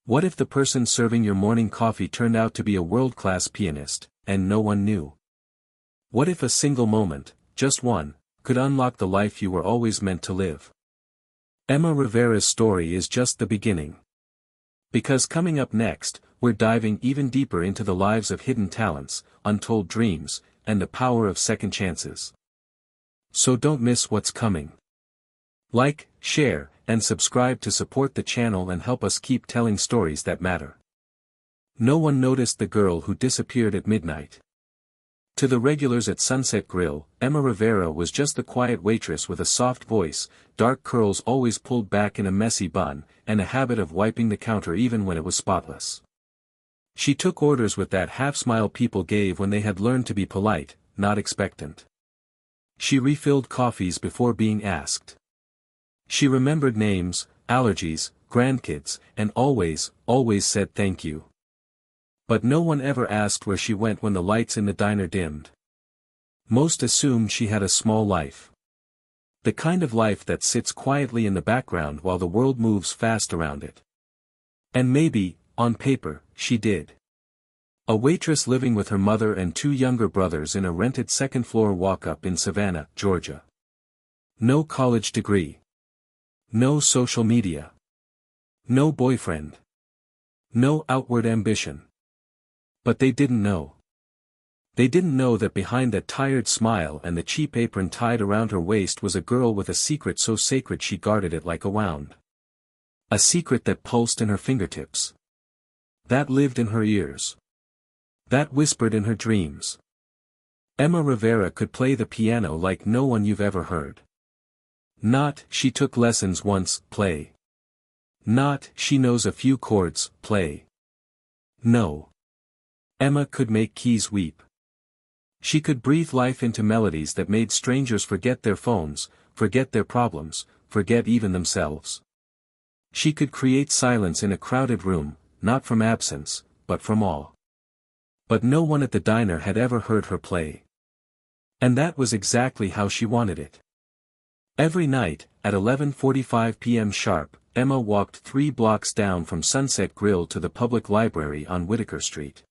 What if the person serving your morning coffee turned out to be a world-class pianist, and no one knew? What if a single moment, just one, could unlock the life you were always meant to live? Emma Rivera's story is just the beginning. Because coming up next, we're diving even deeper into the lives of hidden talents, untold dreams, and the power of second chances. So don't miss what's coming. Like, share, and subscribe to support the channel and help us keep telling stories that matter. No one noticed the girl who disappeared at midnight. To the regulars at Sunset Grill, Emma Rivera was just the quiet waitress with a soft voice, dark curls always pulled back in a messy bun, and a habit of wiping the counter even when it was spotless. She took orders with that half-smile people gave when they had learned to be polite, not expectant. She refilled coffees before being asked. She remembered names, allergies, grandkids, and always said thank you. But no one ever asked where she went when the lights in the diner dimmed. Most assumed she had a small life. The kind of life that sits quietly in the background while the world moves fast around it. And maybe, on paper, she did. A waitress living with her mother and two younger brothers in a rented second-floor walk-up in Savannah, Georgia. No college degree. No social media. No boyfriend. No outward ambition. But they didn't know. They didn't know that behind that tired smile and the cheap apron tied around her waist was a girl with a secret so sacred she guarded it like a wound. A secret that pulsed in her fingertips. That lived in her ears. That whispered in her dreams. Emma Rivera could play the piano like no one you've ever heard. Not, she took lessons once, play. Not, she knows a few chords, play. No. Emma could make keys weep. She could breathe life into melodies that made strangers forget their phones, forget their problems, forget even themselves. She could create silence in a crowded room, not from absence, but from awe. But no one at the diner had ever heard her play. And that was exactly how she wanted it. Every night, at 11:45 p.m. sharp, Emma walked 3 blocks down from Sunset Grill to the public library on Whitaker Street.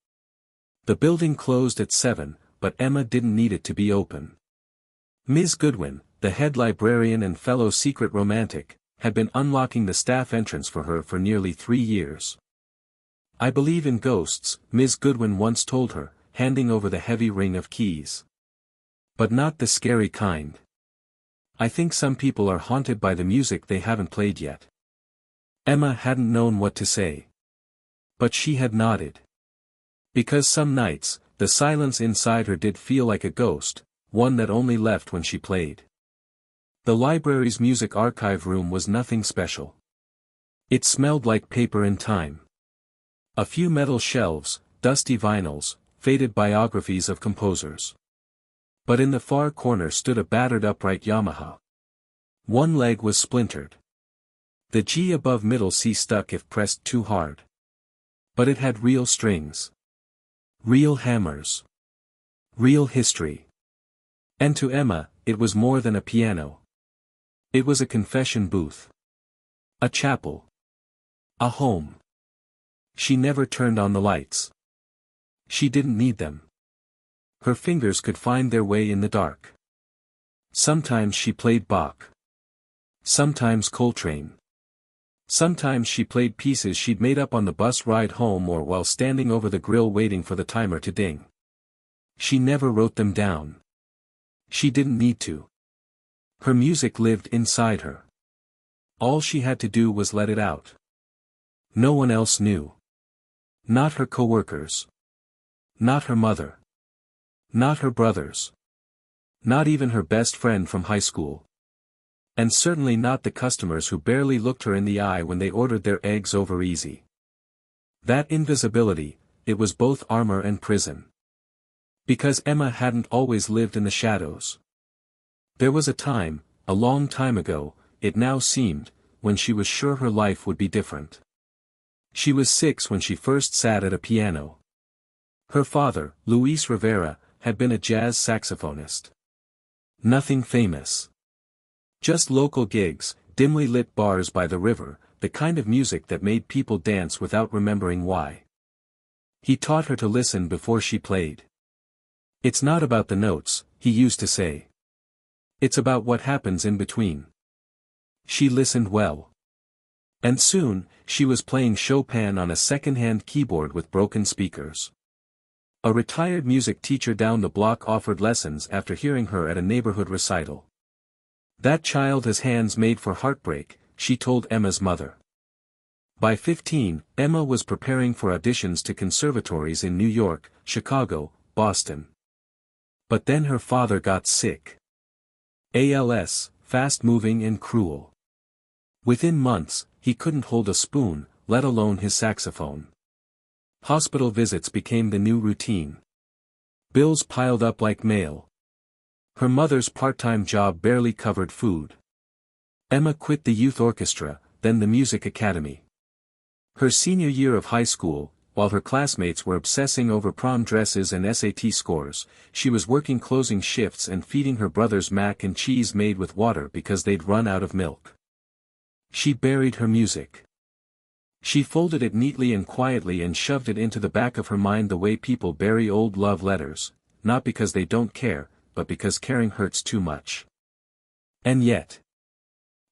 The building closed at 7, but Emma didn't need it to be open. Ms. Goodwin, the head librarian and fellow secret romantic, had been unlocking the staff entrance for her for nearly 3 years. "I believe in ghosts," Ms. Goodwin once told her, handing over the heavy ring of keys. "But not the scary kind. I think some people are haunted by the music they haven't played yet." Emma hadn't known what to say. But she had nodded. Because some nights, the silence inside her did feel like a ghost, one that only left when she played. The library's music archive room was nothing special. It smelled like paper and time. A few metal shelves, dusty vinyls, faded biographies of composers. But in the far corner stood a battered upright Yamaha. One leg was splintered. The G above middle C stuck if pressed too hard. But it had real strings. Real hammers. Real history. And to Emma, it was more than a piano. It was a confession booth. A chapel. A home. She never turned on the lights. She didn't need them. Her fingers could find their way in the dark. Sometimes she played Bach. Sometimes Coltrane. Sometimes she played pieces she'd made up on the bus ride home or while standing over the grill waiting for the timer to ding. She never wrote them down. She didn't need to. Her music lived inside her. All she had to do was let it out. No one else knew. Not her coworkers. Not her mother. Not her brothers. Not even her best friend from high school. And certainly not the customers who barely looked her in the eye when they ordered their eggs over easy. That invisibility, it was both armor and prison. Because Emma hadn't always lived in the shadows. There was a time, a long time ago, it now seemed, when she was sure her life would be different. She was 6 when she first sat at a piano. Her father, Luis Rivera, had been a jazz saxophonist. Nothing famous. Just local gigs, dimly lit bars by the river, the kind of music that made people dance without remembering why. He taught her to listen before she played. "It's not about the notes," he used to say. "It's about what happens in between." She listened well. And soon, she was playing Chopin on a second-hand keyboard with broken speakers. A retired music teacher down the block offered lessons after hearing her at a neighborhood recital. "That child has hands made for heartbreak," she told Emma's mother. By 15, Emma was preparing for auditions to conservatories in New York, Chicago, Boston. But then her father got sick. ALS, fast-moving and cruel. Within months, he couldn't hold a spoon, let alone his saxophone. Hospital visits became the new routine. Bills piled up like mail. Her mother's part-time job barely covered food. Emma quit the youth orchestra, then the music academy. Her senior year of high school, while her classmates were obsessing over prom dresses and SAT scores, she was working closing shifts and feeding her brothers mac and cheese made with water because they'd run out of milk. She buried her music. She folded it neatly and quietly and shoved it into the back of her mind the way people bury old love letters, not because they don't care, but because caring hurts too much. And yet,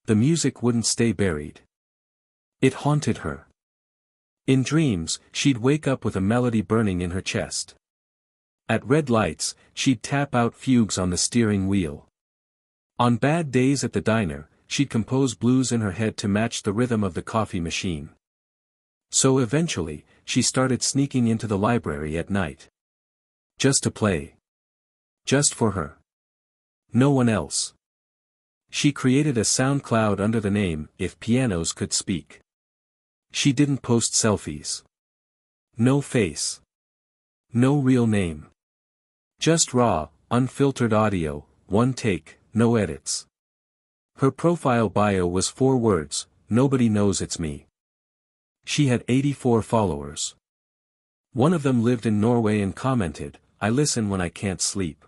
the music wouldn't stay buried. It haunted her. In dreams, she'd wake up with a melody burning in her chest. At red lights, she'd tap out fugues on the steering wheel. On bad days at the diner, she'd compose blues in her head to match the rhythm of the coffee machine. So eventually, she started sneaking into the library at night. Just to play. Just for her. No one else. She created a sound cloud under the name, If Pianos Could Speak. She didn't post selfies. No face. No real name. Just raw, unfiltered audio, one take, no edits. Her profile bio was 4 words, "Nobody knows it's me." She had 84 followers. One of them lived in Norway and commented, "I listen when I can't sleep."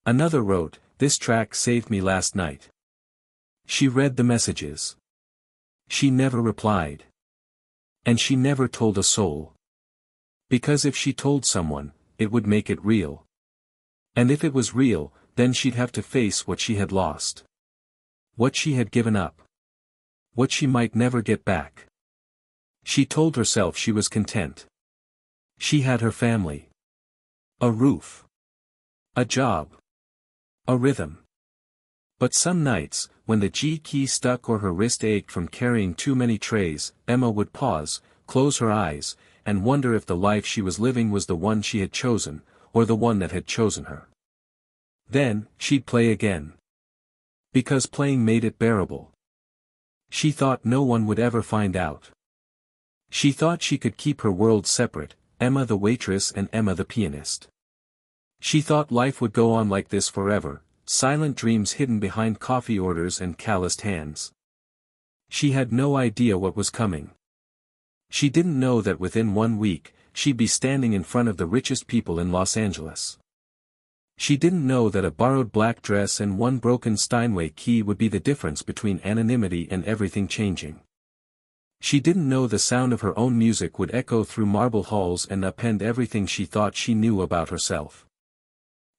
Another wrote, "This track saved me last night." She read the messages. She never replied. And she never told a soul. Because if she told someone, it would make it real. And if it was real, then she'd have to face what she had lost. What she had given up. What she might never get back. She told herself she was content. She had her family. A roof. A job. A rhythm. But some nights, when the G key stuck or her wrist ached from carrying too many trays, Emma would pause, close her eyes, and wonder if the life she was living was the one she had chosen, or the one that had chosen her. Then, she'd play again. Because playing made it bearable. She thought no one would ever find out. She thought she could keep her worlds separate, Emma the waitress and Emma the pianist. She thought life would go on like this forever, silent dreams hidden behind coffee orders and calloused hands. She had no idea what was coming. She didn't know that within 1 week, she'd be standing in front of the richest people in Los Angeles. She didn't know that a borrowed black dress and 1 broken Steinway key would be the difference between anonymity and everything changing. She didn't know the sound of her own music would echo through marble halls and upend everything she thought she knew about herself.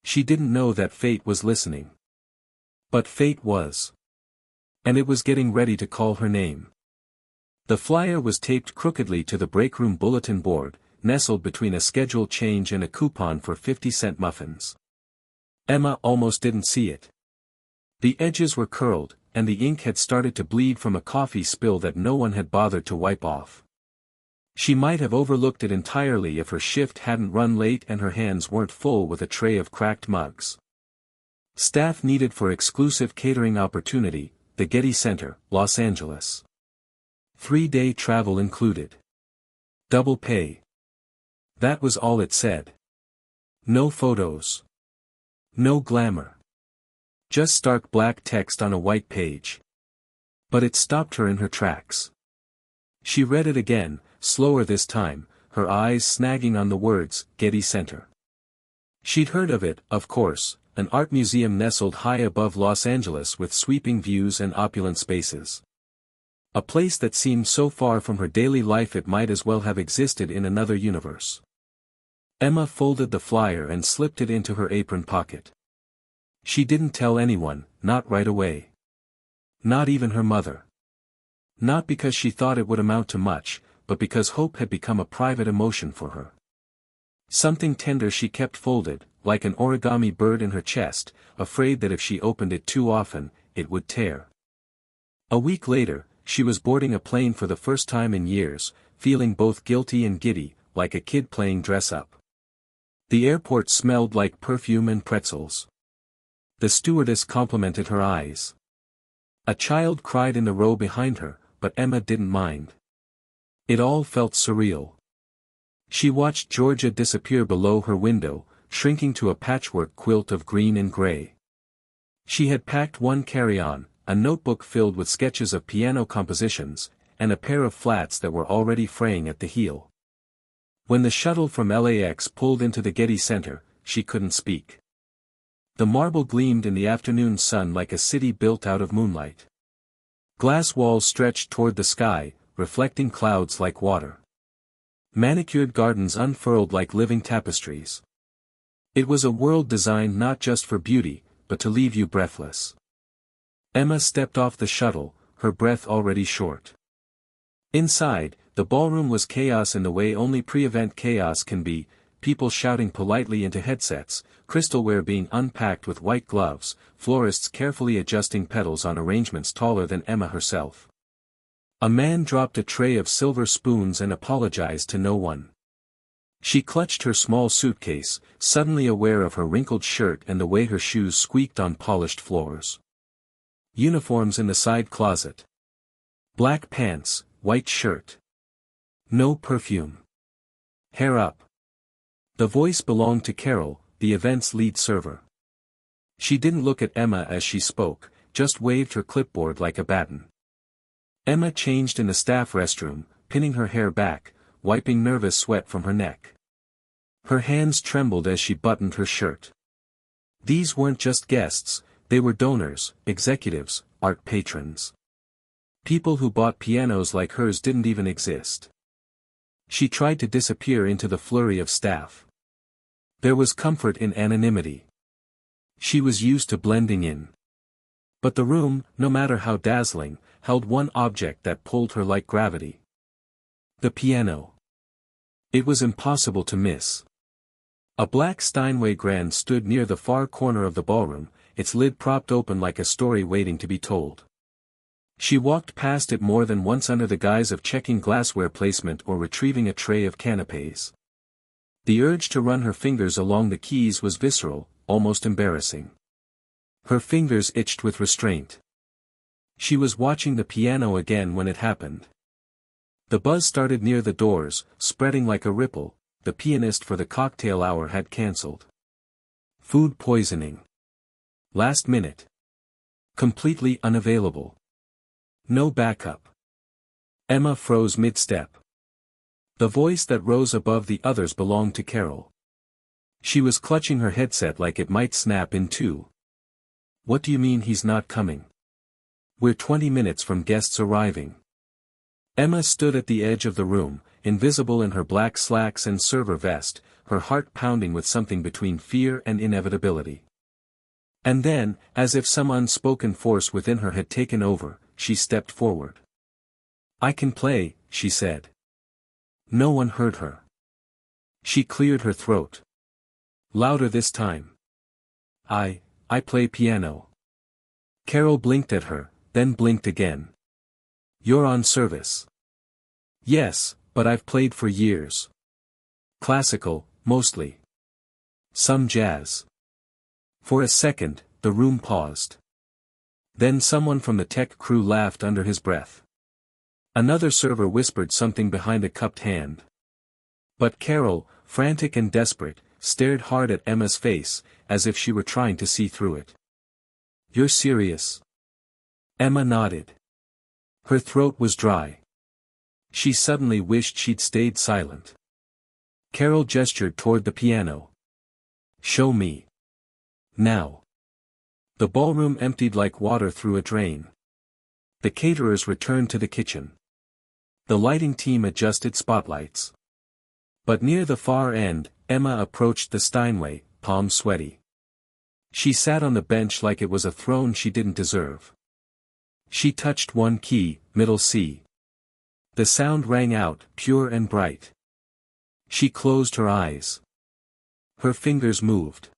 She didn't know that fate was listening. But fate was. And it was getting ready to call her name. The flyer was taped crookedly to the breakroom bulletin board, nestled between a schedule change and a coupon for 50-cent muffins. Emma almost didn't see it. The edges were curled, and the ink had started to bleed from a coffee spill that no one had bothered to wipe off. She might have overlooked it entirely if her shift hadn't run late and her hands weren't full with a tray of cracked mugs. Staff needed for exclusive catering opportunity, the Getty Center, Los Angeles. 3-day travel included. Double pay. That was all it said. No photos. No glamour. Just stark black text on a white page. But it stopped her in her tracks. She read it again, slower this time, her eyes snagging on the words, Getty Center. She'd heard of it, of course, an art museum nestled high above Los Angeles with sweeping views and opulent spaces. A place that seemed so far from her daily life it might as well have existed in another universe. Emma folded the flyer and slipped it into her apron pocket. She didn't tell anyone, not right away. Not even her mother. Not because she thought it would amount to much, but because hope had become a private emotion for her. Something tender she kept folded, like an origami bird in her chest, afraid that if she opened it too often, it would tear. A week later, she was boarding a plane for the first time in years, feeling both guilty and giddy, like a kid playing dress-up. The airport smelled like perfume and pretzels. The stewardess complimented her eyes. A child cried in the row behind her, but Emma didn't mind. It all felt surreal. She watched Georgia disappear below her window, shrinking to a patchwork quilt of green and gray. She had packed one carry-on, a notebook filled with sketches of piano compositions, and a pair of flats that were already fraying at the heel. When the shuttle from LAX pulled into the Getty Center, she couldn't speak. The marble gleamed in the afternoon sun like a city built out of moonlight. Glass walls stretched toward the sky, reflecting clouds like water. Manicured gardens unfurled like living tapestries. It was a world designed not just for beauty, but to leave you breathless. Emma stepped off the shuttle, her breath already short. Inside, the ballroom was chaos in the way only pre-event chaos can be, people shouting politely into headsets, crystalware being unpacked with white gloves, florists carefully adjusting petals on arrangements taller than Emma herself. A man dropped a tray of silver spoons and apologized to no one. She clutched her small suitcase, suddenly aware of her wrinkled shirt and the way her shoes squeaked on polished floors. Uniforms in the side closet. Black pants, white shirt. No perfume. Hair up. The voice belonged to Carol, the event's lead server. She didn't look at Emma as she spoke, just waved her clipboard like a baton. Emma changed in the staff restroom, pinning her hair back, wiping nervous sweat from her neck. Her hands trembled as she buttoned her shirt. These weren't just guests, they were donors, executives, art patrons. People who bought pianos like hers didn't even exist. She tried to disappear into the flurry of staff. There was comfort in anonymity. She was used to blending in. But the room, no matter how dazzling, held one object that pulled her like gravity. The piano. It was impossible to miss. A black Steinway grand stood near the far corner of the ballroom, its lid propped open like a story waiting to be told. She walked past it more than once under the guise of checking glassware placement or retrieving a tray of canapes. The urge to run her fingers along the keys was visceral, almost embarrassing. Her fingers itched with restraint. She was watching the piano again when it happened. The buzz started near the doors, spreading like a ripple. The pianist for the cocktail hour had cancelled. Food poisoning. Last minute. Completely unavailable. No backup. Emma froze mid-step. The voice that rose above the others belonged to Carol. She was clutching her headset like it might snap in two. What do you mean he's not coming? We're 20 minutes from guests arriving. Emma stood at the edge of the room, invisible in her black slacks and server vest, her heart pounding with something between fear and inevitability. And then, as if some unspoken force within her had taken over, she stepped forward. I can play, she said. No one heard her. She cleared her throat. Louder this time. I play piano. Carol blinked at her, then blinked again. You're on service. Yes, but I've played for years. Classical, mostly. Some jazz. For a second, the room paused. Then someone from the tech crew laughed under his breath. Another server whispered something behind a cupped hand. But Carol, frantic and desperate, stared hard at Emma's face, as if she were trying to see through it. You're serious? Emma nodded. Her throat was dry. She suddenly wished she'd stayed silent. Carol gestured toward the piano. Show me. Now. The ballroom emptied like water through a drain. The caterers returned to the kitchen. The lighting team adjusted spotlights. But near the far end, Emma approached the Steinway, palms sweaty. She sat on the bench like it was a throne she didn't deserve. She touched one key, middle C. The sound rang out, pure and bright. She closed her eyes. Her fingers moved.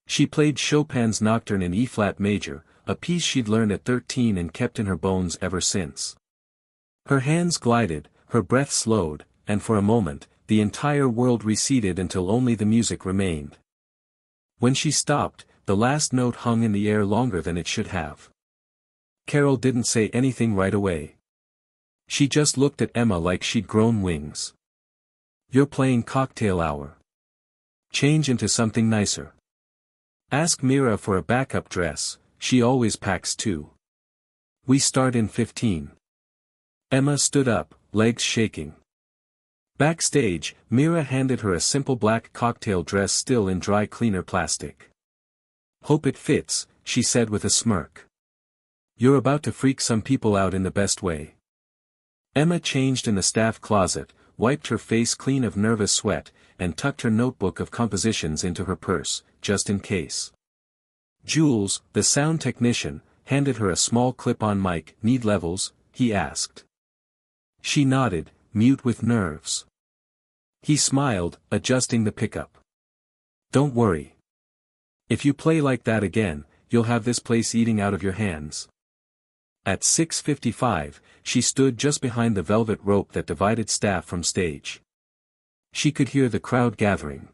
She played Chopin's Nocturne in E-flat major, a piece she'd learned at 13 and kept in her bones ever since. Her hands glided, her breath slowed, and for a moment, the entire world receded until only the music remained. When she stopped, the last note hung in the air longer than it should have. Carol didn't say anything right away. She just looked at Emma like she'd grown wings. "You're playing cocktail hour. Change into something nicer. Ask Mira for a backup dress, she always packs two. We start in 15. Emma stood up, legs shaking. Backstage, Mira handed her a simple black cocktail dress still in dry cleaner plastic. "Hope it fits," she said with a smirk. "You're about to freak some people out in the best way." Emma changed in the staff closet, wiped her face clean of nervous sweat, and tucked her notebook of compositions into her purse, just in case. Jules, the sound technician, handed her a small clip-on mic. "Need levels?" he asked. She nodded, mute with nerves. He smiled, adjusting the pickup. "Don't worry. If you play like that again, you'll have this place eating out of your hands." At 6:55, she stood just behind the velvet rope that divided staff from stage. She could hear the crowd gathering.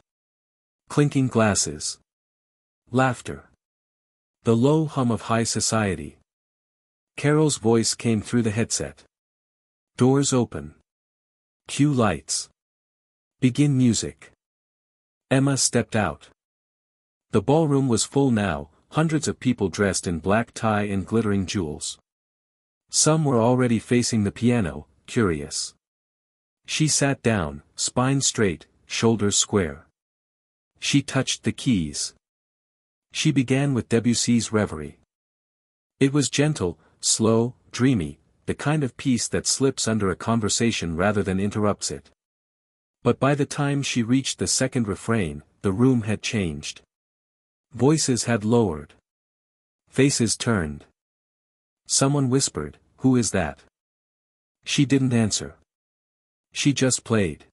Clinking glasses. Laughter. The low hum of high society. Carol's voice came through the headset. "Doors open. Cue lights. Begin music." Emma stepped out. The ballroom was full now, hundreds of people dressed in black tie and glittering jewels. Some were already facing the piano, curious. She sat down, spine straight, shoulders square. She touched the keys. She began with Debussy's Reverie. It was gentle, slow, dreamy, the kind of piece that slips under a conversation rather than interrupts it. But by the time she reached the second refrain, the room had changed. Voices had lowered. Faces turned. Someone whispered, "Who is that?" She didn't answer. She just played.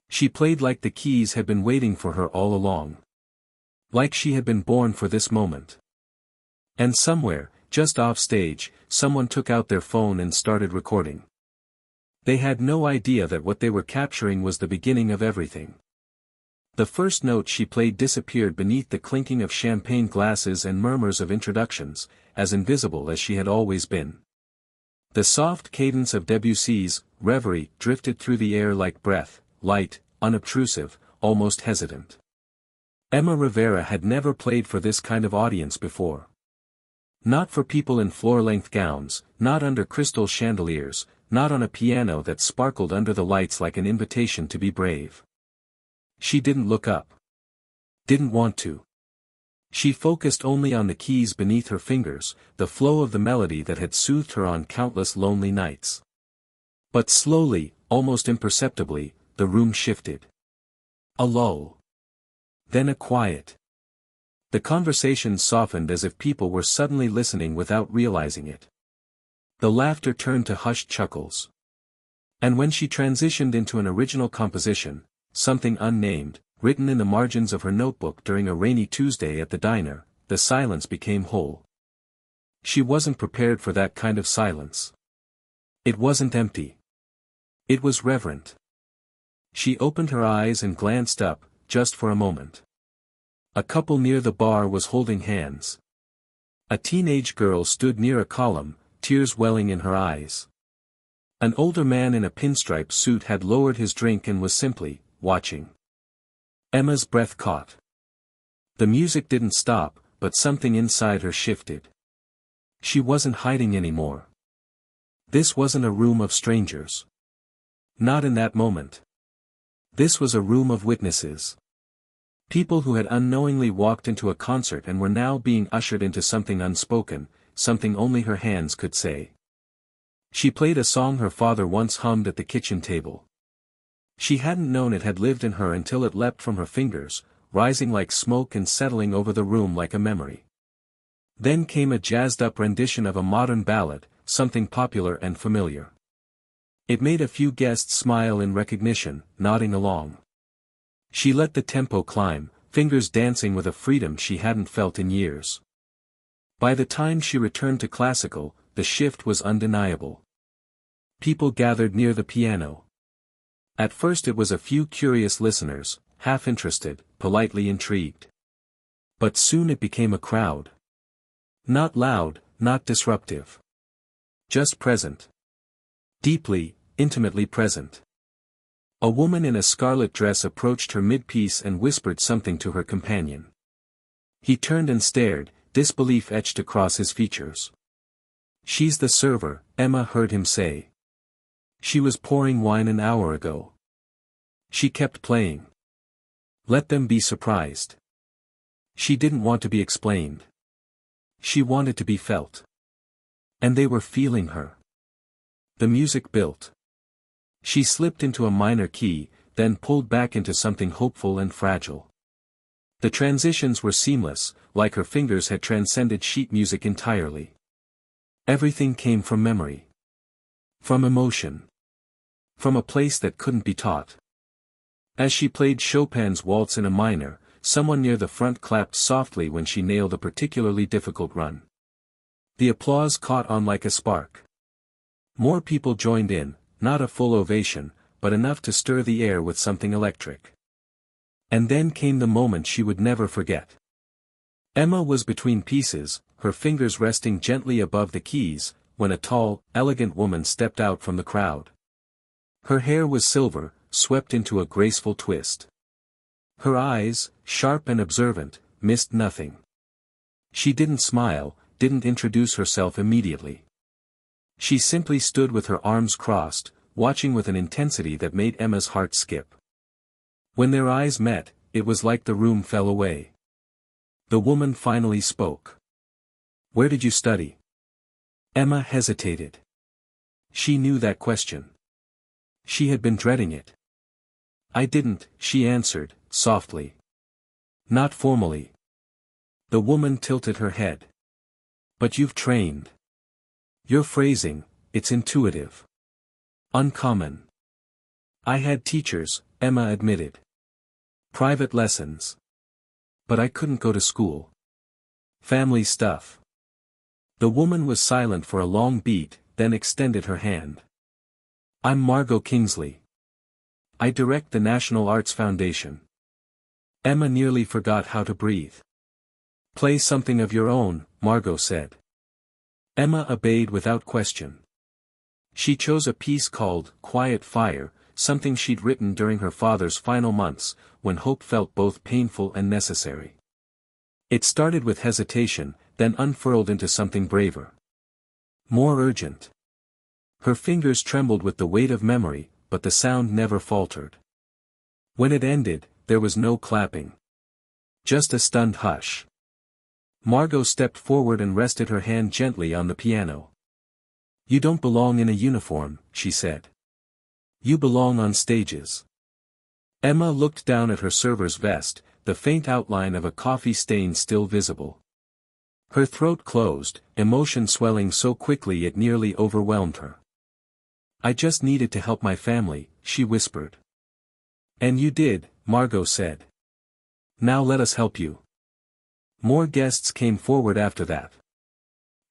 She played like the keys had been waiting for her all along. Like she had been born for this moment. And somewhere, just off stage, someone took out their phone and started recording. They had no idea that what they were capturing was the beginning of everything. The first note she played disappeared beneath the clinking of champagne glasses and murmurs of introductions, as invisible as she had always been. The soft cadence of Debussy's Reverie drifted through the air like breath, light, unobtrusive, almost hesitant. Emma Rivera had never played for this kind of audience before. Not for people in floor-length gowns, not under crystal chandeliers, not on a piano that sparkled under the lights like an invitation to be brave. She didn't look up. Didn't want to. She focused only on the keys beneath her fingers, the flow of the melody that had soothed her on countless lonely nights. But slowly, almost imperceptibly, the room shifted. A lull. Then a quiet. The conversation softened as if people were suddenly listening without realizing it. The laughter turned to hushed chuckles. And when she transitioned into an original composition, something unnamed, written in the margins of her notebook during a rainy Tuesday at the diner, the silence became whole. She wasn't prepared for that kind of silence. It wasn't empty. It was reverent. She opened her eyes and glanced up, just for a moment. A couple near the bar was holding hands. A teenage girl stood near a column, tears welling in her eyes. An older man in a pinstripe suit had lowered his drink and was simply watching. Emma's breath caught. The music didn't stop, but something inside her shifted. She wasn't hiding anymore. This wasn't a room of strangers. Not in that moment. This was a room of witnesses. People who had unknowingly walked into a concert and were now being ushered into something unspoken, something only her hands could say. She played a song her father once hummed at the kitchen table. She hadn't known it had lived in her until it leapt from her fingers, rising like smoke and settling over the room like a memory. Then came a jazzed-up rendition of a modern ballad, something popular and familiar. It made a few guests smile in recognition, nodding along. She let the tempo climb, fingers dancing with a freedom she hadn't felt in years. By the time she returned to classical, the shift was undeniable. People gathered near the piano. At first it was a few curious listeners, half interested, politely intrigued. But soon it became a crowd. Not loud, not disruptive. Just present. Deeply, intimately present. A woman in a scarlet dress approached her mid-piece and whispered something to her companion. He turned and stared, disbelief etched across his features. "She's the server," Emma heard him say. "She was pouring wine an hour ago. She kept playing. Let them be surprised." She didn't want to be explained. She wanted to be felt. And they were feeling her. The music built. She slipped into a minor key, then pulled back into something hopeful and fragile. The transitions were seamless, like her fingers had transcended sheet music entirely. Everything came from memory. From emotion. From a place that couldn't be taught. As she played Chopin's waltz in a minor, someone near the front clapped softly when she nailed a particularly difficult run. The applause caught on like a spark. More people joined in, not a full ovation, but enough to stir the air with something electric. And then came the moment she would never forget. Emma was between pieces, her fingers resting gently above the keys, when a tall, elegant woman stepped out from the crowd. Her hair was silver, swept into a graceful twist. Her eyes, sharp and observant, missed nothing. She didn't smile, didn't introduce herself immediately. She simply stood with her arms crossed, watching with an intensity that made Emma's heart skip. When their eyes met, it was like the room fell away. The woman finally spoke. "Where did you study?" Emma hesitated. She knew that question. She had been dreading it. "I didn't," she answered, softly. "Not formally." The woman tilted her head. "But you've trained. Your phrasing, it's intuitive. Uncommon." "I had teachers," Emma admitted. "Private lessons. But I couldn't go to school. Family stuff." The woman was silent for a long beat, then extended her hand. "I'm Margot Kingsley. I direct the National Arts Foundation." Emma nearly forgot how to breathe. "Play something of your own," Margot said. Emma obeyed without question. She chose a piece called "Quiet Fire," something she'd written during her father's final months, when hope felt both painful and necessary. It started with hesitation, then unfurled into something braver. More urgent. Her fingers trembled with the weight of memory, but the sound never faltered. When it ended, there was no clapping. Just a stunned hush. Margot stepped forward and rested her hand gently on the piano. "You don't belong in a uniform," she said. "You belong on stages." Emma looked down at her server's vest, the faint outline of a coffee stain still visible. Her throat closed, emotion swelling so quickly it nearly overwhelmed her. "I just needed to help my family," she whispered. "And you did," Margot said. "Now let us help you." More guests came forward after that.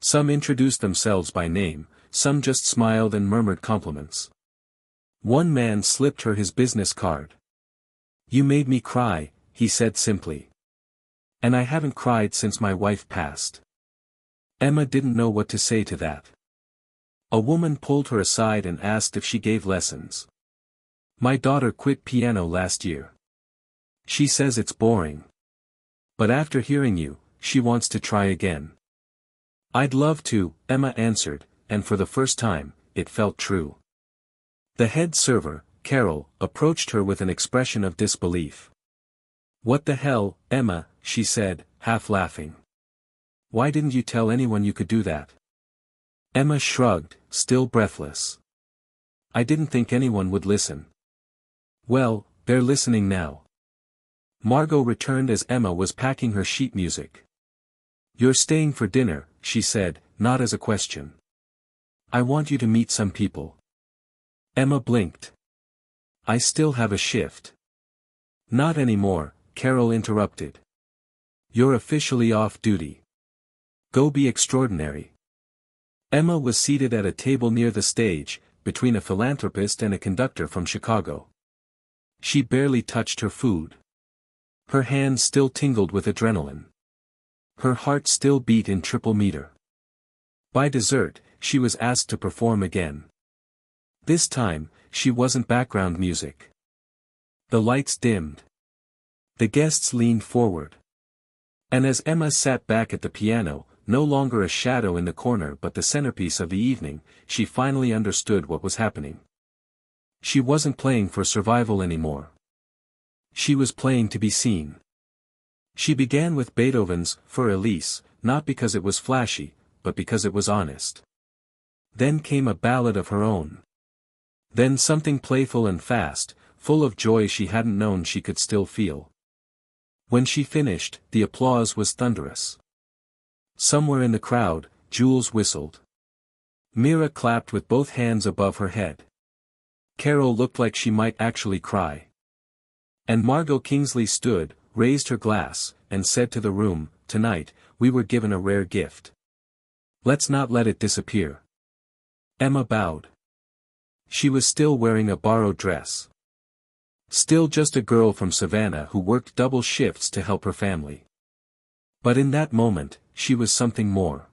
Some introduced themselves by name, some just smiled and murmured compliments. One man slipped her his business card. "You made me cry," he said simply. "And I haven't cried since my wife passed." Emma didn't know what to say to that. A woman pulled her aside and asked if she gave lessons. "My daughter quit piano last year. She says it's boring. But after hearing you, she wants to try again." "I'd love to," Emma answered, and for the first time, it felt true. The head server, Carol, approached her with an expression of disbelief. "What the hell, Emma," she said, half laughing. Why didn't you tell anyone you could do that? Emma shrugged, still breathless. I didn't think anyone would listen. Well, they're listening now. Margot returned as Emma was packing her sheet music. You're staying for dinner, she said, not as a question. I want you to meet some people. Emma blinked. I still have a shift. Not anymore, Carol interrupted. You're officially off duty. Go be extraordinary. Emma was seated at a table near the stage, between a philanthropist and a conductor from Chicago. She barely touched her food. Her hands still tingled with adrenaline. Her heart still beat in triple meter. By dessert, she was asked to perform again. This time, she wasn't background music. The lights dimmed. The guests leaned forward. And as Emma sat back at the piano, no longer a shadow in the corner but the centerpiece of the evening, she finally understood what was happening. She wasn't playing for survival anymore. She was playing to be seen. She began with Beethoven's For Elise, not because it was flashy, but because it was honest. Then came a ballad of her own. Then something playful and fast, full of joy she hadn't known she could still feel. When she finished, the applause was thunderous. Somewhere in the crowd, Jules whistled. Mira clapped with both hands above her head. Carol looked like she might actually cry. And Margot Kingsley stood, raised her glass, and said to the room, Tonight, we were given a rare gift. Let's not let it disappear. Emma bowed. She was still wearing a borrowed dress. Still just a girl from Savannah who worked double shifts to help her family. But in that moment, she was something more.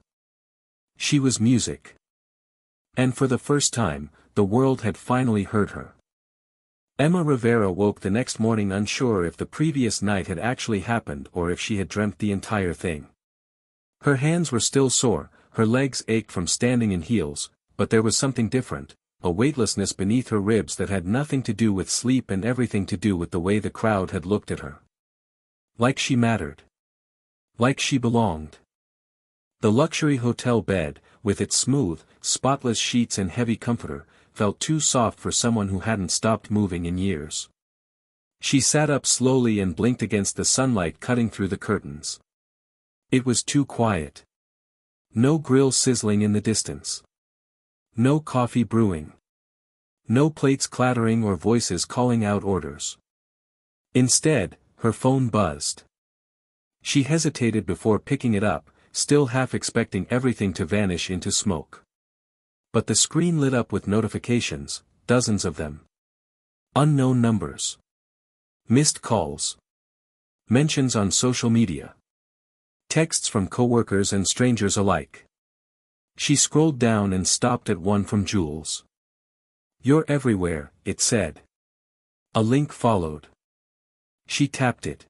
She was music. And for the first time, the world had finally heard her. Emma Rivera woke the next morning unsure if the previous night had actually happened or if she had dreamt the entire thing. Her hands were still sore, her legs ached from standing in heels, but there was something different, a weightlessness beneath her ribs that had nothing to do with sleep and everything to do with the way the crowd had looked at her. Like she mattered. Like she belonged. The luxury hotel bed, with its smooth, spotless sheets and heavy comforter, felt too soft for someone who hadn't stopped moving in years. She sat up slowly and blinked against the sunlight cutting through the curtains. It was too quiet. No grill sizzling in the distance. No coffee brewing. No plates clattering or voices calling out orders. Instead, her phone buzzed. She hesitated before picking it up, still half expecting everything to vanish into smoke. But the screen lit up with notifications, dozens of them. Unknown numbers. Missed calls. Mentions on social media. Texts from coworkers and strangers alike. She scrolled down and stopped at one from Jules. You're everywhere, it said. A link followed. She tapped it.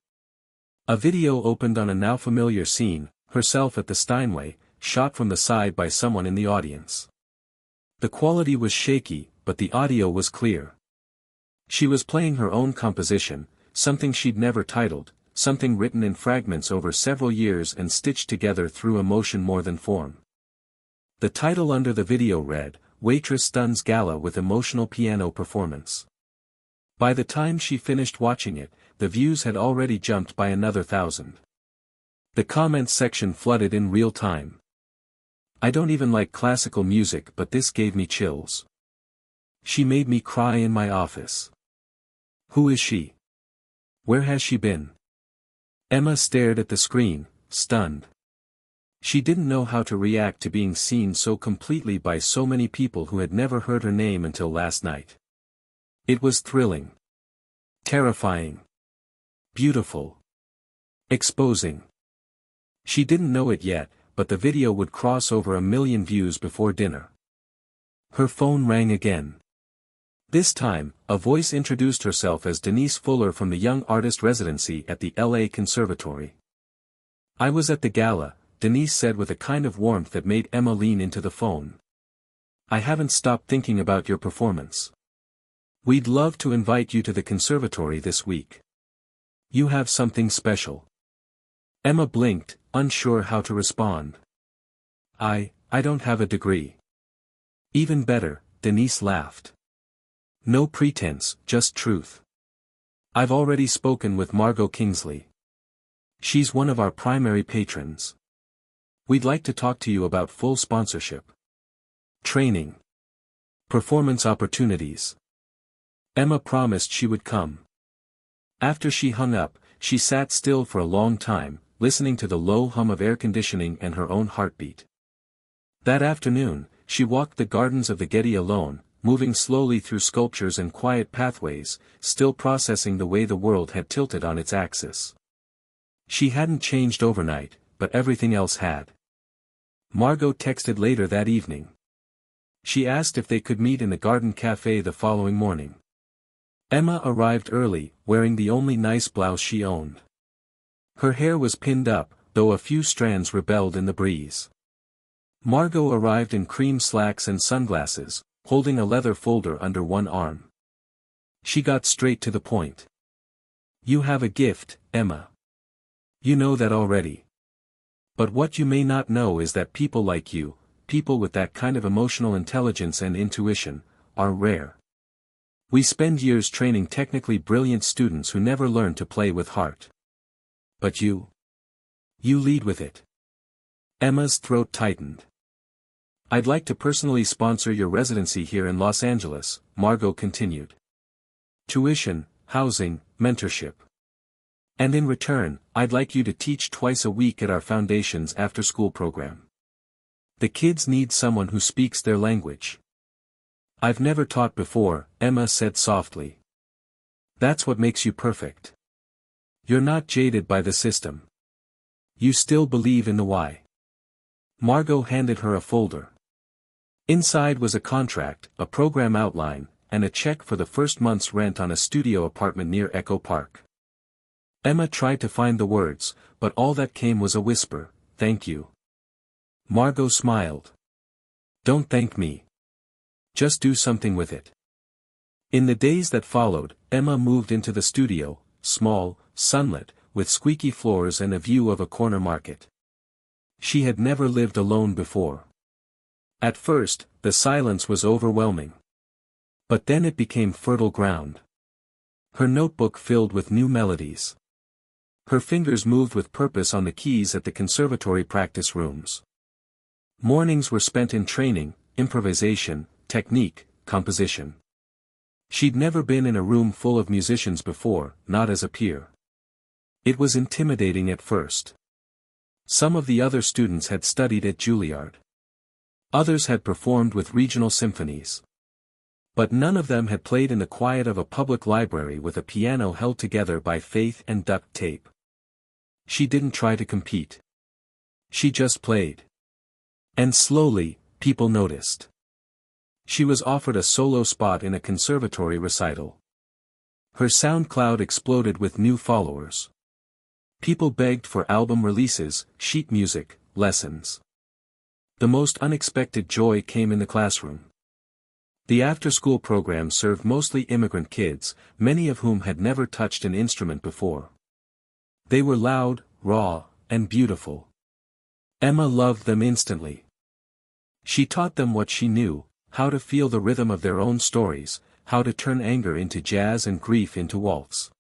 A video opened on a now familiar scene, herself at the Steinway, shot from the side by someone in the audience. The quality was shaky, but the audio was clear. She was playing her own composition, something she'd never titled, something written in fragments over several years and stitched together through emotion more than form. The title under the video read, Waitress Stuns Gala with Emotional Piano Performance. By the time she finished watching it, the views had already jumped by another 1,000. The comments section flooded in real time. I don't even like classical music, but this gave me chills. She made me cry in my office. Who is she? Where has she been? Emma stared at the screen, stunned. She didn't know how to react to being seen so completely by so many people who had never heard her name until last night. It was thrilling. Terrifying. Beautiful. Exposing. She didn't know it yet, but the video would cross over 1 million views before dinner. Her phone rang again. This time, a voice introduced herself as Denise Fuller from the Young Artist Residency at the LA Conservatory. I was at the gala, Denise said with a kind of warmth that made Emma lean into the phone. I haven't stopped thinking about your performance. We'd love to invite you to the conservatory this week. You have something special. Emma blinked, unsure how to respond. I don't have a degree. Even better, Denise laughed. No pretense, just truth. I've already spoken with Margot Kingsley. She's one of our primary patrons. We'd like to talk to you about full sponsorship. Training. Performance opportunities. Emma promised she would come. After she hung up, she sat still for a long time, listening to the low hum of air conditioning and her own heartbeat. That afternoon, she walked the gardens of the Getty alone, moving slowly through sculptures and quiet pathways, still processing the way the world had tilted on its axis. She hadn't changed overnight, but everything else had. Margot texted later that evening. She asked if they could meet in the garden cafe the following morning. Emma arrived early, wearing the only nice blouse she owned. Her hair was pinned up, though a few strands rebelled in the breeze. Margot arrived in cream slacks and sunglasses, holding a leather folder under one arm. She got straight to the point. You have a gift, Emma. You know that already. But what you may not know is that people like you, people with that kind of emotional intelligence and intuition, are rare. We spend years training technically brilliant students who never learn to play with heart. But you lead with it. Emma's throat tightened. I'd like to personally sponsor your residency here in Los Angeles, Margot continued. Tuition, housing, mentorship. And in return, I'd like you to teach twice a week at our foundation's after-school program. The kids need someone who speaks their language. I've never taught before, Emma said softly. That's what makes you perfect. You're not jaded by the system. You still believe in the why. Margot handed her a folder. Inside was a contract, a program outline, and a check for the first month's rent on a studio apartment near Echo Park. Emma tried to find the words, but all that came was a whisper, "Thank you." Margot smiled. "Don't thank me. Just do something with it." In the days that followed, Emma moved into the studio, small, sunlit, with squeaky floors and a view of a corner market. She had never lived alone before. At first, the silence was overwhelming. But then it became fertile ground. Her notebook filled with new melodies. Her fingers moved with purpose on the keys at the conservatory practice rooms. Mornings were spent in training, improvisation, technique, composition. She'd never been in a room full of musicians before, not as a peer. It was intimidating at first. Some of the other students had studied at Juilliard. Others had performed with regional symphonies. But none of them had played in the quiet of a public library with a piano held together by faith and duct tape. She didn't try to compete. She just played. And slowly, people noticed. She was offered a solo spot in a conservatory recital. Her SoundCloud exploded with new followers. People begged for album releases, sheet music, lessons. The most unexpected joy came in the classroom. The after-school program served mostly immigrant kids, many of whom had never touched an instrument before. They were loud, raw, and beautiful. Emma loved them instantly. She taught them what she knew, how to feel the rhythm of their own stories, how to turn anger into jazz and grief into waltz.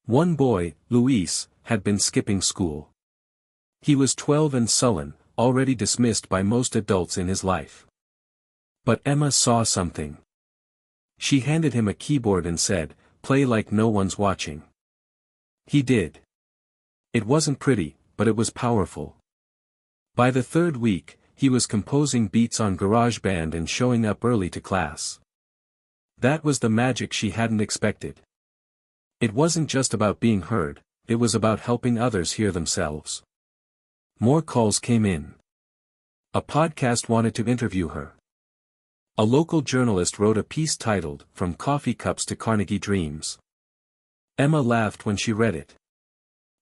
One boy, Luis, had been skipping school. He was 12 and sullen, already dismissed by most adults in his life. But Emma saw something. She handed him a keyboard and said, "Play like no one's watching." He did. It wasn't pretty, but it was powerful. By the third week, he was composing beats on GarageBand and showing up early to class. That was the magic she hadn't expected. It wasn't just about being heard, it was about helping others hear themselves. More calls came in. A podcast wanted to interview her. A local journalist wrote a piece titled, "From Coffee Cups to Carnegie Dreams." Emma laughed when she read it.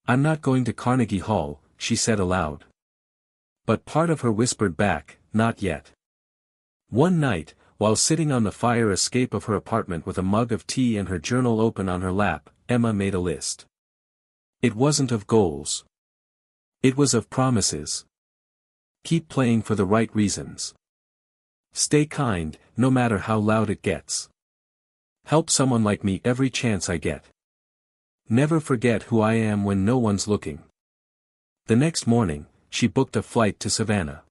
"I'm not going to Carnegie Hall," she said aloud. But part of her whispered back, "Not yet." One night, while sitting on the fire escape of her apartment with a mug of tea and her journal open on her lap, Emma made a list. It wasn't of goals. It was of promises. Keep playing for the right reasons. Stay kind, no matter how loud it gets. Help someone like me every chance I get. Never forget who I am when no one's looking. The next morning, she booked a flight to Savannah.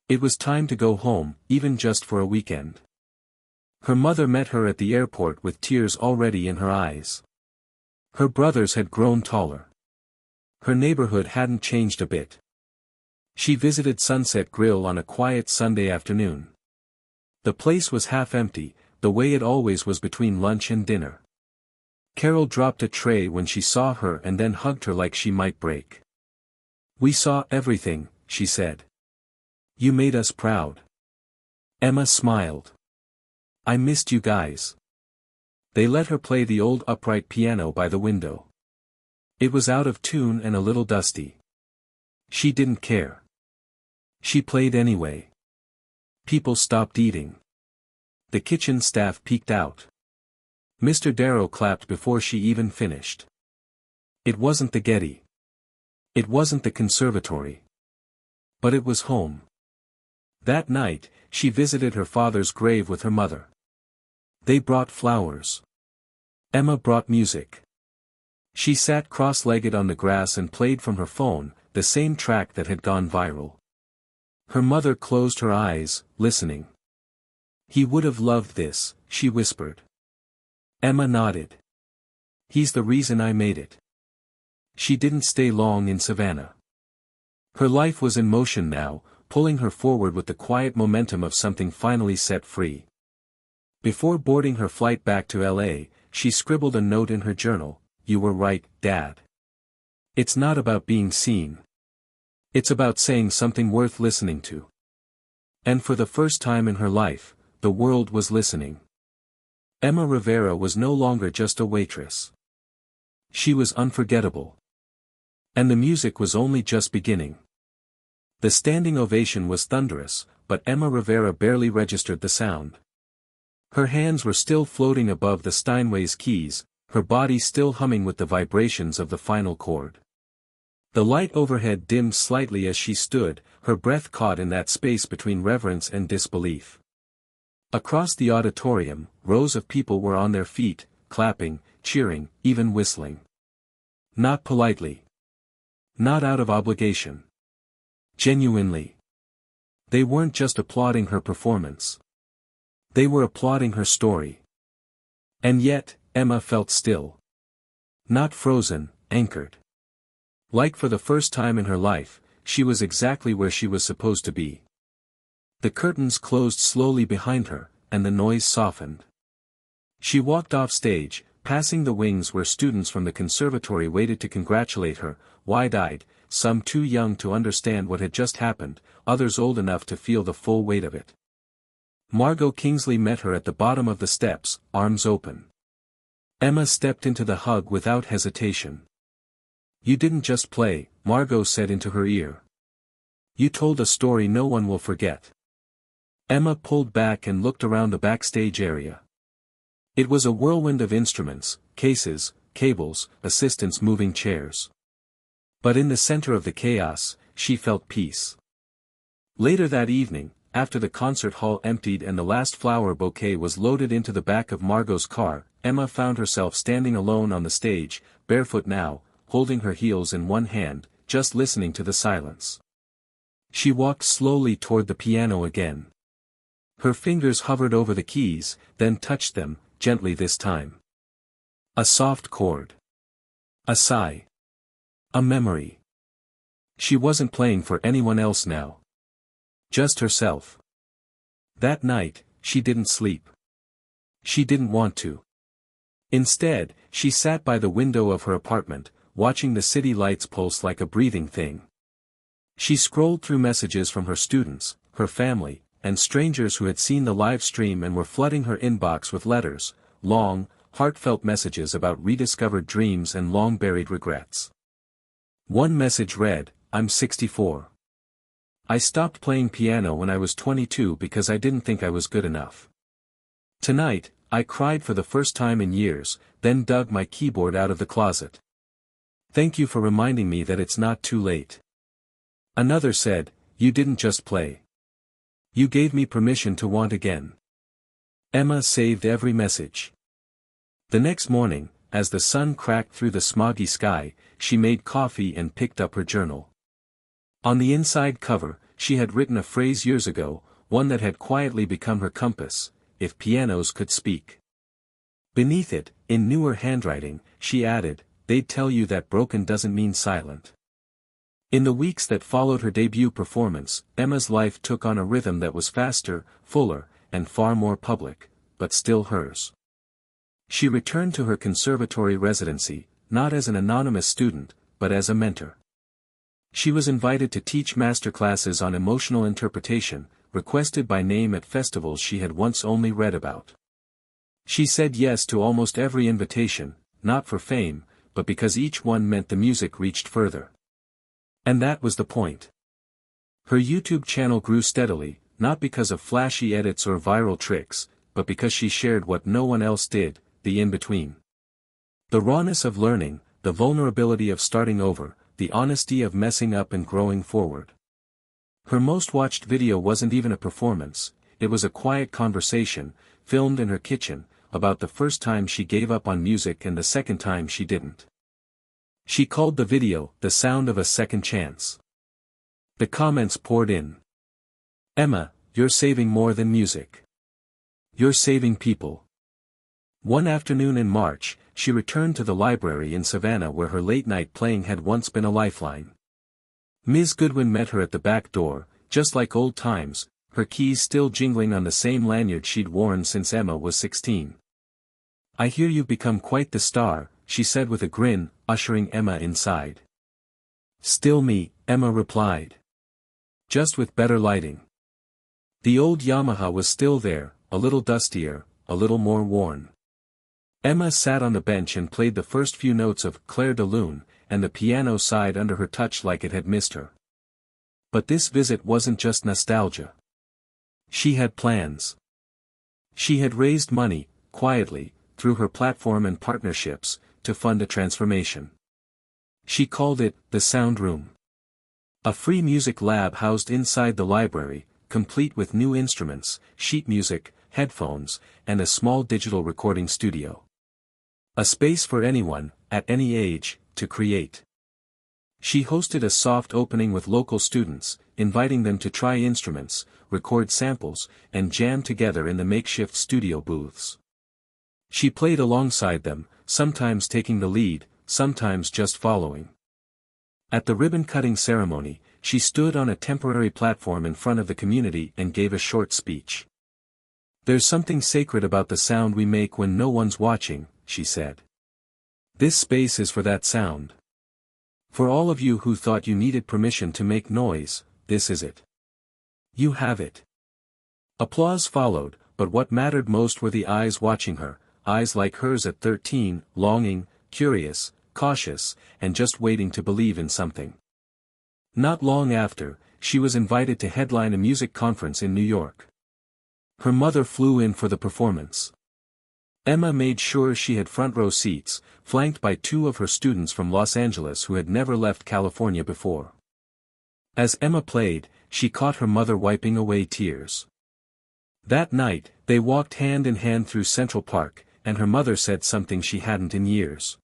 It was time to go home, even just for a weekend. Her mother met her at the airport with tears already in her eyes. Her brothers had grown taller. Her neighborhood hadn't changed a bit. She visited Sunset Grill on a quiet Sunday afternoon. The place was half empty, the way it always was between lunch and dinner. Carol dropped a tray when she saw her and then hugged her like she might break. "We saw everything," she said. "You made us proud." Emma smiled. "I missed you guys." They let her play the old upright piano by the window. It was out of tune and a little dusty. She didn't care. She played anyway. People stopped eating. The kitchen staff peeked out. Mr. Darrow clapped before she even finished. It wasn't the Getty. It wasn't the conservatory. But it was home. That night, she visited her father's grave with her mother. They brought flowers. Emma brought music. She sat cross-legged on the grass and played from her phone, the same track that had gone viral. Her mother closed her eyes, listening. "He would have loved this," she whispered. Emma nodded. "He's the reason I made it." She didn't stay long in Savannah. Her life was in motion now, pulling her forward with the quiet momentum of something finally set free. Before boarding her flight back to LA, she scribbled a note in her journal: "You were right, Dad. It's not about being seen. It's about saying something worth listening to." And for the first time in her life, the world was listening. Emma Rivera was no longer just a waitress. She was unforgettable. And the music was only just beginning. The standing ovation was thunderous, but Emma Rivera barely registered the sound. Her hands were still floating above the Steinway's keys, her body still humming with the vibrations of the final chord. The light overhead dimmed slightly as she stood, her breath caught in that space between reverence and disbelief. Across the auditorium, rows of people were on their feet, clapping, cheering, even whistling. Not politely. Not out of obligation. Genuinely. They weren't just applauding her performance. They were applauding her story. And yet, Emma felt still. Not frozen, anchored. Like for the first time in her life, she was exactly where she was supposed to be. The curtains closed slowly behind her, and the noise softened. She walked off stage, passing the wings where students from the conservatory waited to congratulate her, wide-eyed, some too young to understand what had just happened, others old enough to feel the full weight of it. Margot Kingsley met her at the bottom of the steps, arms open. Emma stepped into the hug without hesitation. "You didn't just play," Margot said into her ear. "You told a story no one will forget." Emma pulled back and looked around the backstage area. It was a whirlwind of instruments, cases, cables, assistants moving chairs. But in the center of the chaos, she felt peace. Later that evening, after the concert hall emptied and the last flower bouquet was loaded into the back of Margot's car, Emma found herself standing alone on the stage, barefoot now, holding her heels in one hand, just listening to the silence. She walked slowly toward the piano again. Her fingers hovered over the keys, then touched them, gently this time. A soft chord. A sigh. A memory. She wasn't playing for anyone else now. Just herself. That night, she didn't sleep. She didn't want to. Instead, she sat by the window of her apartment, watching the city lights pulse like a breathing thing. She scrolled through messages from her students, her family, and strangers who had seen the live stream and were flooding her inbox with letters, long, heartfelt messages about rediscovered dreams and long-buried regrets. One message read, "I'm 64. I stopped playing piano when I was 22 because I didn't think I was good enough. Tonight, I cried for the first time in years, then dug my keyboard out of the closet. Thank you for reminding me that it's not too late. Another said, you didn't just play. You gave me permission to want again. Emma saved every message. The next morning, as the sun cracked through the smoggy sky, she made coffee and picked up her journal. On the inside cover, she had written a phrase years ago, one that had quietly become her compass: if pianos could speak. Beneath it, in newer handwriting, she added, they'd tell you that broken doesn't mean silent. In the weeks that followed her debut performance, Emma's life took on a rhythm that was faster, fuller, and far more public, but still hers. She returned to her conservatory residency, not as an anonymous student, but as a mentor. She was invited to teach masterclasses on emotional interpretation, requested by name at festivals she had once only read about. She said yes to almost every invitation, not for fame, but because each one meant the music reached further. And that was the point. Her YouTube channel grew steadily, not because of flashy edits or viral tricks, but because she shared what no one else did, the in-between. The rawness of learning, the vulnerability of starting over, the honesty of messing up and growing forward. Her most watched video wasn't even a performance, it was a quiet conversation, filmed in her kitchen, about the first time she gave up on music and the second time she didn't. She called the video, "The Sound of a Second Chance." The comments poured in. Emma, you're saving more than music. You're saving people. One afternoon in March, she returned to the library in Savannah where her late-night playing had once been a lifeline. Ms. Goodwin met her at the back door, just like old times, her keys still jingling on the same lanyard she'd worn since Emma was 16. I hear you've become quite the star, she said with a grin, ushering Emma inside. Still me, Emma replied. Just with better lighting. The old Yamaha was still there, a little dustier, a little more worn. Emma sat on the bench and played the first few notes of Clair de Lune, and the piano sighed under her touch like it had missed her. But this visit wasn't just nostalgia. She had plans. She had raised money, quietly, through her platform and partnerships, to fund a transformation. She called it, the Sound Room. A free music lab housed inside the library, complete with new instruments, sheet music, headphones, and a small digital recording studio. A space for anyone, at any age, to create. She hosted a soft opening with local students, inviting them to try instruments, record samples, and jam together in the makeshift studio booths. She played alongside them, sometimes taking the lead, sometimes just following. At the ribbon-cutting ceremony, she stood on a temporary platform in front of the community and gave a short speech. There's something sacred about the sound we make when no one's watching, she said. This space is for that sound. For all of you who thought you needed permission to make noise, this is it. You have it. Applause followed, but what mattered most were the eyes watching her, eyes like hers at 13, longing, curious, cautious, and just waiting to believe in something. Not long after, she was invited to headline a music conference in New York. Her mother flew in for the performance. Emma made sure she had front-row seats, flanked by two of her students from Los Angeles who had never left California before. As Emma played, she caught her mother wiping away tears. That night, they walked hand in hand through Central Park, and her mother said something she hadn't in years.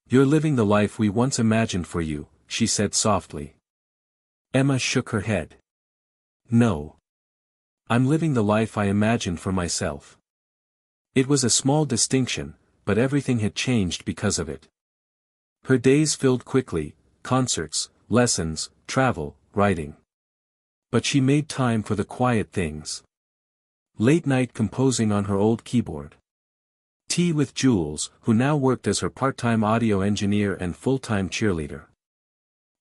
You're living the life we once imagined for you, she said softly. Emma shook her head. No. I'm living the life I imagined for myself. It was a small distinction, but everything had changed because of it. Her days filled quickly, concerts, lessons, travel, writing. But she made time for the quiet things. Late night composing on her old keyboard. Tea with Jules, who now worked as her part-time audio engineer and full-time cheerleader.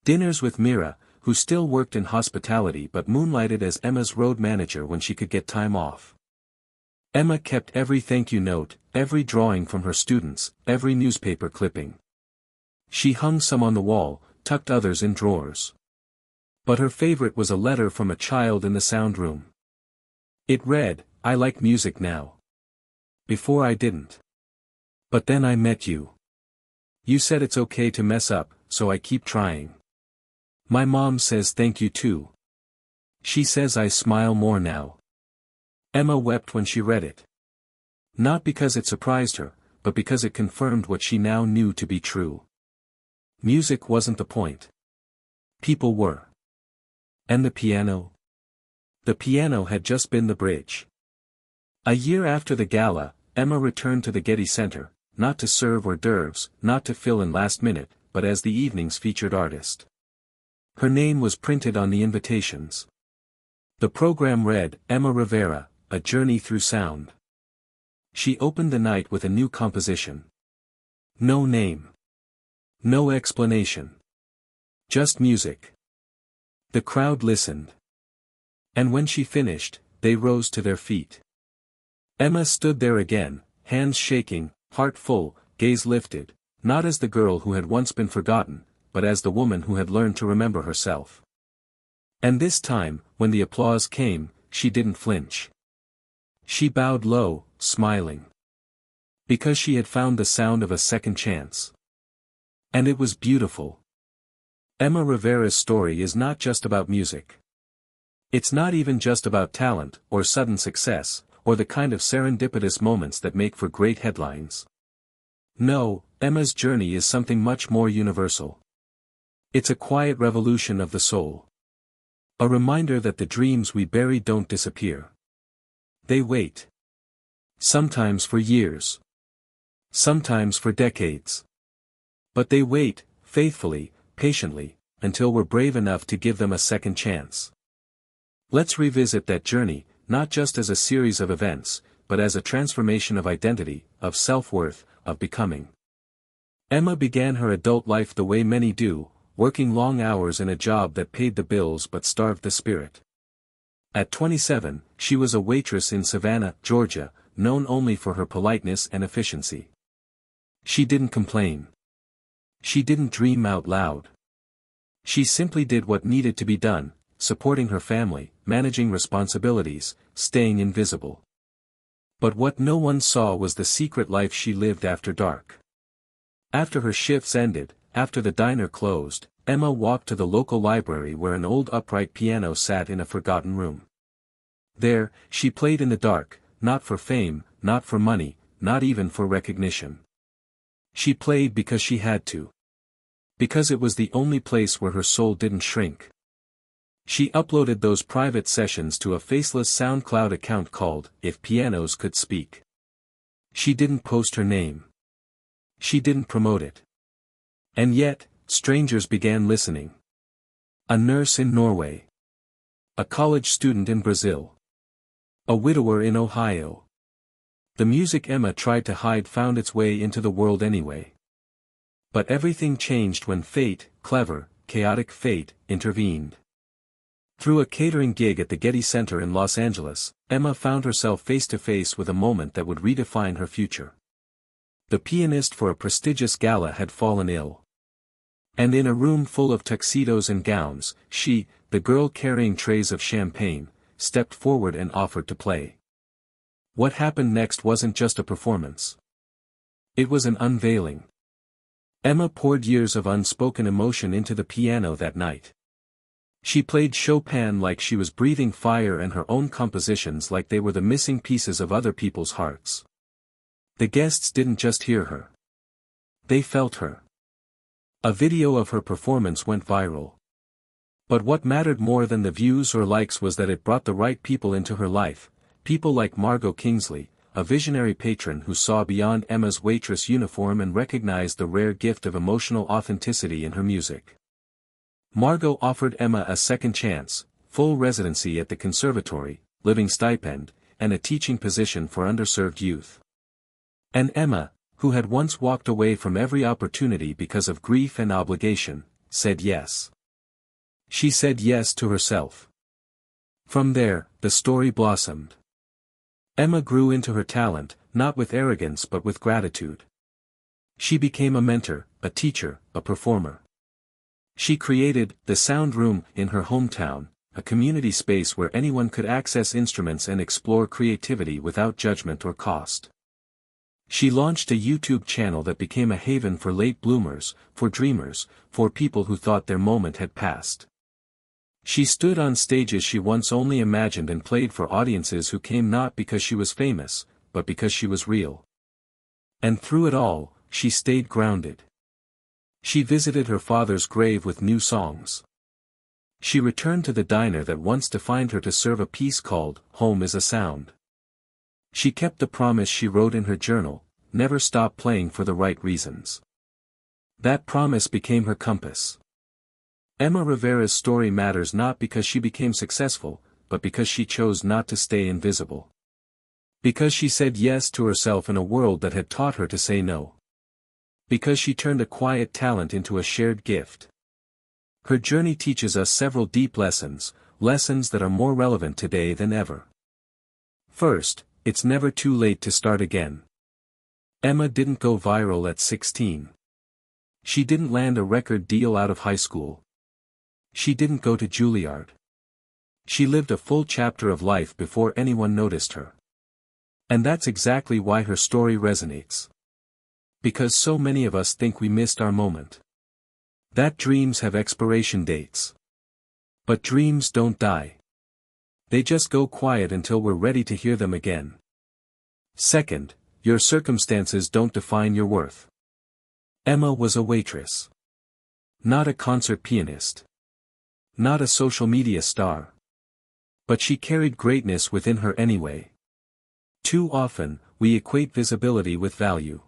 Dinners with Mira, who still worked in hospitality but moonlighted as Emma's road manager when she could get time off. Emma kept every thank you note, every drawing from her students, every newspaper clipping. She hung some on the wall, tucked others in drawers. But her favorite was a letter from a child in the sound room. It read, I like music now. Before I didn't. But then I met you. You said it's okay to mess up, so I keep trying. My mom says thank you too. She says I smile more now. Emma wept when she read it. Not because it surprised her, but because it confirmed what she now knew to be true. Music wasn't the point. People were. And the piano? The piano had just been the bridge. A year after the gala, Emma returned to the Getty Center, not to serve hors d'oeuvres, not to fill in last minute, but as the evening's featured artist. Her name was printed on the invitations. The program read, Emma Rivera, A Journey Through Sound. She opened the night with a new composition. No name. No explanation. Just music. The crowd listened. And when she finished, they rose to their feet. Emma stood there again, hands shaking, heart full, gaze lifted, not as the girl who had once been forgotten, but as the woman who had learned to remember herself. And this time, when the applause came, she didn't flinch. She bowed low, smiling. Because she had found the sound of a second chance. And it was beautiful. Emma Rivera's story is not just about music. It's not even just about talent, or sudden success, or the kind of serendipitous moments that make for great headlines. No, Emma's journey is something much more universal. It's a quiet revolution of the soul. A reminder that the dreams we bury don't disappear. They wait. Sometimes for years. Sometimes for decades. But they wait, faithfully, patiently, until we're brave enough to give them a second chance. Let's revisit that journey, not just as a series of events, but as a transformation of identity, of self-worth, of becoming. Emma began her adult life the way many do, working long hours in a job that paid the bills but starved the spirit. At 27, she was a waitress in Savannah, Georgia, known only for her politeness and efficiency. She didn't complain. She didn't dream out loud. She simply did what needed to be done, supporting her family, managing responsibilities, staying invisible. But what no one saw was the secret life she lived after dark. After her shifts ended, after the diner closed, Emma walked to the local library where an old upright piano sat in a forgotten room. There, she played in the dark, not for fame, not for money, not even for recognition. She played because she had to. Because it was the only place where her soul didn't shrink. She uploaded those private sessions to a faceless SoundCloud account called, If Pianos Could Speak. She didn't post her name. She didn't promote it. And yet, strangers began listening. A nurse in Norway. A college student in Brazil. A widower in Ohio. The music Emma tried to hide found its way into the world anyway. But everything changed when fate, clever, chaotic fate, intervened. Through a catering gig at the Getty Center in Los Angeles, Emma found herself face to face with a moment that would redefine her future. The pianist for a prestigious gala had fallen ill. And in a room full of tuxedos and gowns, she, the girl carrying trays of champagne, stepped forward and offered to play. What happened next wasn't just a performance. It was an unveiling. Emma poured years of unspoken emotion into the piano that night. She played Chopin like she was breathing fire and her own compositions like they were the missing pieces of other people's hearts. The guests didn't just hear her. They felt her. A video of her performance went viral. But what mattered more than the views or likes was that it brought the right people into her life, people like Margot Kingsley, a visionary patron who saw beyond Emma's waitress uniform and recognized the rare gift of emotional authenticity in her music. Margot offered Emma a second chance, full residency at the conservatory, living stipend, and a teaching position for underserved youth. And Emma, who had once walked away from every opportunity because of grief and obligation, said yes. She said yes to herself. From there, the story blossomed. Emma grew into her talent, not with arrogance but with gratitude. She became a mentor, a teacher, a performer. She created the Sound Room in her hometown, a community space where anyone could access instruments and explore creativity without judgment or cost. She launched a YouTube channel that became a haven for late bloomers, for dreamers, for people who thought their moment had passed. She stood on stages she once only imagined and played for audiences who came not because she was famous, but because she was real. And through it all, she stayed grounded. She visited her father's grave with new songs. She returned to the diner that once defined her to serve a piece called, "Home is a Sound." She kept the promise she wrote in her journal, never stop playing for the right reasons. That promise became her compass. Emma Rivera's story matters not because she became successful, but because she chose not to stay invisible. Because she said yes to herself in a world that had taught her to say no. Because she turned a quiet talent into a shared gift. Her journey teaches us several deep lessons, lessons that are more relevant today than ever. First, it's never too late to start again. Emma didn't go viral at 16. She didn't land a record deal out of high school. She didn't go to Juilliard. She lived a full chapter of life before anyone noticed her. And that's exactly why her story resonates. Because so many of us think we missed our moment. That dreams have expiration dates. But dreams don't die. They just go quiet until we're ready to hear them again. Second, your circumstances don't define your worth. Emma was a waitress. Not a concert pianist. Not a social media star. But she carried greatness within her anyway. Too often, we equate visibility with value.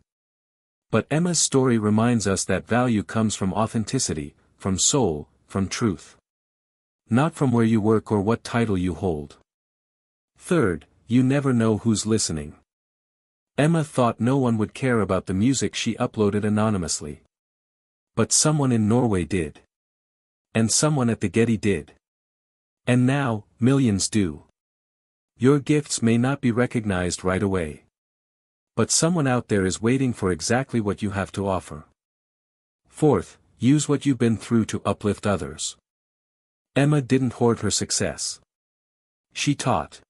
But Emma's story reminds us that value comes from authenticity, from soul, from truth. Not from where you work or what title you hold. Third, you never know who's listening. Emma thought no one would care about the music she uploaded anonymously. But someone in Norway did. And someone at the Getty did. And now, millions do. Your gifts may not be recognized right away. But someone out there is waiting for exactly what you have to offer. Fourth, use what you've been through to uplift others. Emma didn't hoard her success. She taught.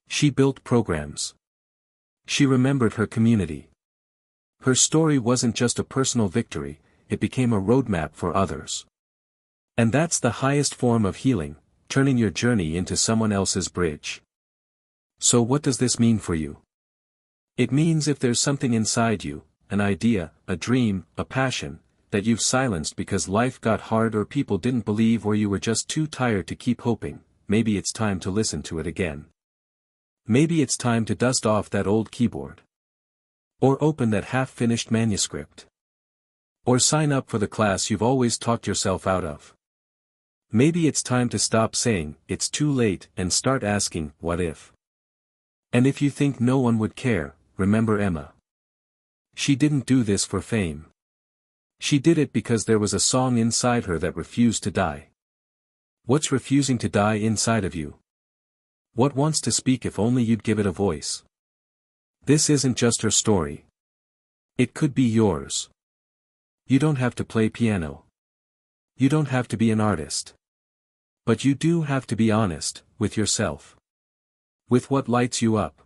She built programs. She remembered her community. Her story wasn't just a personal victory, it became a roadmap for others. And that's the highest form of healing, turning your journey into someone else's bridge. So what does this mean for you? It means if there's something inside you, an idea, a dream, a passion, that you've silenced because life got hard or people didn't believe or you were just too tired to keep hoping, maybe it's time to listen to it again. Maybe it's time to dust off that old keyboard. Or open that half-finished manuscript. Or sign up for the class you've always talked yourself out of. Maybe it's time to stop saying, "It's too late," and start asking, "What if?" And if you think no one would care, remember Emma. She didn't do this for fame. She did it because there was a song inside her that refused to die. What's refusing to die inside of you? What wants to speak if only you'd give it a voice? This isn't just her story. It could be yours. You don't have to play piano. You don't have to be an artist. But you do have to be honest, with yourself. With what lights you up.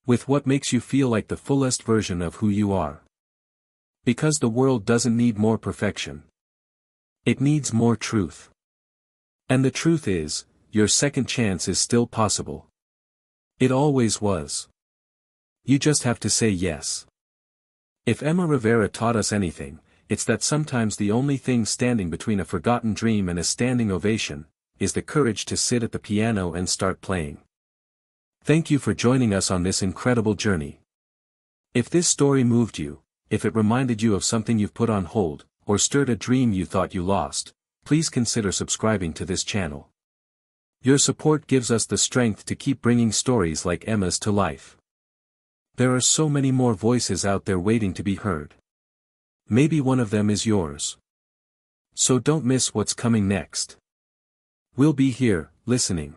With what makes you feel like the fullest version of who you are. Because the world doesn't need more perfection. It needs more truth. And the truth is, your second chance is still possible. It always was. You just have to say yes. If Emma Rivera taught us anything, it's that sometimes the only thing standing between a forgotten dream and a standing ovation, is the courage to sit at the piano and start playing. Thank you for joining us on this incredible journey. If this story moved you, if it reminded you of something you've put on hold, or stirred a dream you thought you lost, please consider subscribing to this channel. Your support gives us the strength to keep bringing stories like Emma's to life. There are so many more voices out there waiting to be heard. Maybe one of them is yours. So don't miss what's coming next. We'll be here, listening.